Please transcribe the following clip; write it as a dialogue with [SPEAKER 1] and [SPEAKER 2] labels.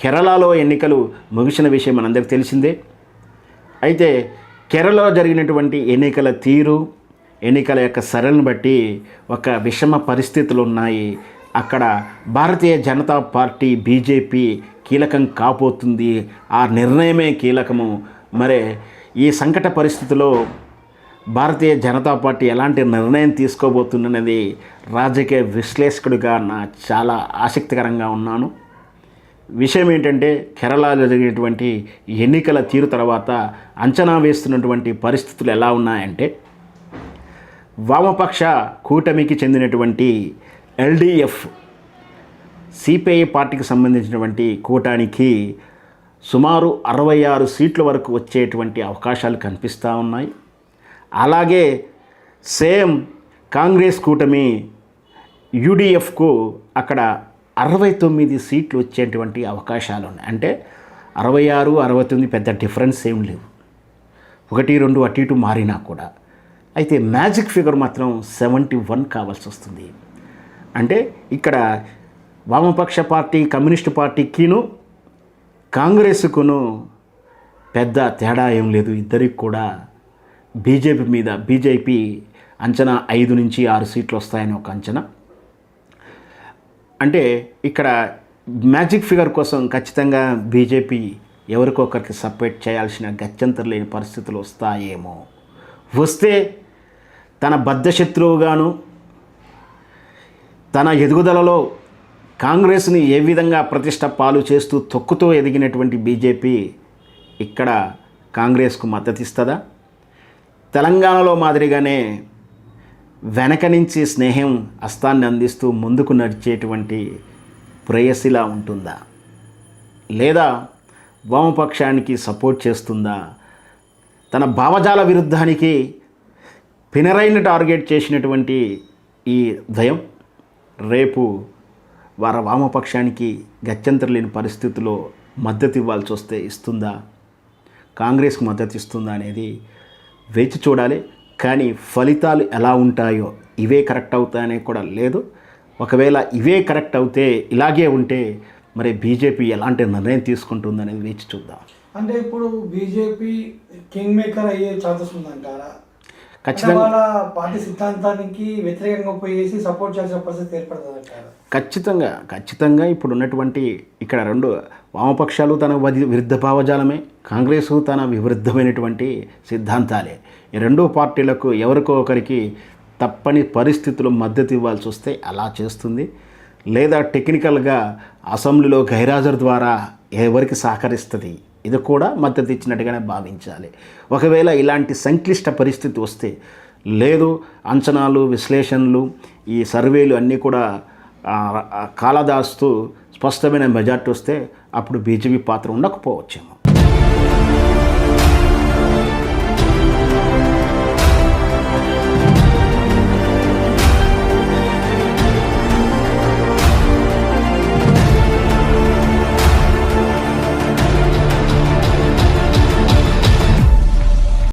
[SPEAKER 1] కేరళలో ఎన్నికలు ముగిసిన విషయం మనందరికీ తెలిసిందే. అయితే కేరళలో జరిగినటువంటి ఎన్నికల తీరు, ఎన్నికల యొక్క సరళిని బట్టి ఒక విషమ పరిస్థితులు ఉన్నాయి. అక్కడ భారతీయ జనతా పార్టీ బీజేపీ కీలకం కాబోతుంది. ఆ నిర్ణయమే కీలకము. మరి ఈ సంకట పరిస్థితిలో భారతీయ జనతా పార్టీ ఎలాంటి నిర్ణయం తీసుకోబోతుందనేది రాజకీయ విశ్లేషకుడిగా నా చాలా ఆసక్తికరంగా ఉన్నాను. విషయం ఏంటంటే కేరళలో జరిగినటువంటి ఎన్నికల తీరు తర్వాత అంచనా వేస్తున్నటువంటి పరిస్థితులు ఎలా ఉన్నాయంటే, వామపక్ష కూటమికి చెందినటువంటి ఎల్డీఎఫ్ సిపిఐ పార్టీకి సంబంధించినటువంటి కూటానికి సుమారు 66 సీట్ల వరకు వచ్చేటువంటి అవకాశాలు కనిపిస్తూ ఉన్నాయి. అలాగే సేమ్ కాంగ్రెస్ కూటమి యూడీఎఫ్కు అక్కడ 69 సీట్లు వచ్చేటువంటి అవకాశాలు ఉన్నాయి. అంటే 66, 69 పెద్ద డిఫరెన్స్ ఏం లేవు, 1, 2 అటు ఇటు మారినా కూడా. అయితే మ్యాజిక్ ఫిగర్ మాత్రం 71 కావాల్సి వస్తుంది. అంటే ఇక్కడ వామపక్ష పార్టీ కమ్యూనిస్టు పార్టీకిను కాంగ్రెస్కును పెద్ద తేడా ఏం లేదు. ఇద్దరికి కూడా బీజేపీ అంచనా 5 నుంచి 6 సీట్లు వస్తాయని ఒక అంచనా. అంటే ఇక్కడ మ్యాజిక్ ఫిగర్ కోసం ఖచ్చితంగా బీజేపీ ఎవరికొకరికి సపరేట్ చేయాల్సిన గత్యంతరం లేని పరిస్థితులు వస్తాయేమో. వస్తే తన బద్ధశత్రువుగాను తన ఎదుగుదలలో కాంగ్రెస్ని ఏ విధంగా ప్రతిష్ట పాలు చేస్తూ తొక్కుతూ ఎదిగినటువంటి బీజేపీ ఇక్కడ కాంగ్రెస్కు మద్దతు ఇస్తుందా? తెలంగాణలో మాదిరిగానే వెనక నుంచి స్నేహం హస్తాన్ని అందిస్తూ ముందుకు నడిచేటువంటి ప్రేయసిలా ఉంటుందా? లేదా వామపక్షానికి సపోర్ట్ చేస్తుందా? తన భావజాల విరుద్ధానికి పినరైన టార్గెట్ చేసినటువంటి ఈ ద్వయం రేపు వామపక్షానికి గత్యంతరం లేని పరిస్థితుల్లో మద్దతు ఇవ్వాల్సి వస్తే ఇస్తుందా, కాంగ్రెస్కు మద్దతు ఇస్తుందా అనేది వేచి చూడాలి. కానీ ఫలితాలు ఎలా ఉంటాయో, ఇవే కరెక్ట్ అవుతాయనే కూడా లేదు. ఒకవేళ ఇవే కరెక్ట్ అవుతే, ఇలాగే ఉంటే మరి బీజేపీ ఎలాంటి నిర్ణయం తీసుకుంటుందనేది వేచి చూద్దాం.
[SPEAKER 2] అంటే ఇప్పుడు బీజేపీ కింగ్ మేకర్ అయ్యే ఛాన్సెస్ ఉందంటారా?
[SPEAKER 1] ఖచ్చితంగా
[SPEAKER 2] పార్టీ సిద్ధాంతానికి వ్యతిరేకంగా పోయేసి సపోర్ట్ చేయాల్సిన పరిస్థితి ఏర్పడుతుంది అంటారా?
[SPEAKER 1] ఖచ్చితంగా ఇప్పుడు ఉన్నటువంటి ఇక్కడ రెండు వామపక్షాలు తన విరుద్ధ భావజాలమే, కాంగ్రెస్ తన విరుద్ధమైనటువంటి సిద్ధాంతాలే. ఈ రెండు పార్టీలకు ఎవరికో ఒకరికి తప్పని పరిస్థితులు మద్దతు ఇవ్వాల్సి వస్తే అలా చేస్తుంది. లేదా టెక్నికల్గా అసెంబ్లీలో గైరాజర్ ద్వారా ఎవరికి సహకరిస్తుంది, ఇది కూడా మద్దతు ఇచ్చినట్టుగానే భావించాలి. ఒకవేళ ఇలాంటి సంక్లిష్ట పరిస్థితి వస్తే, లేదు అంచనాలు, విశ్లేషణలు, ఈ సర్వేలు అన్నీ కూడా కాలదాస్తూ స్పష్టమైన మెజార్టీ వస్తే అప్పుడు బీజేపీ పాత్ర ఉండకపోవచ్చేమో.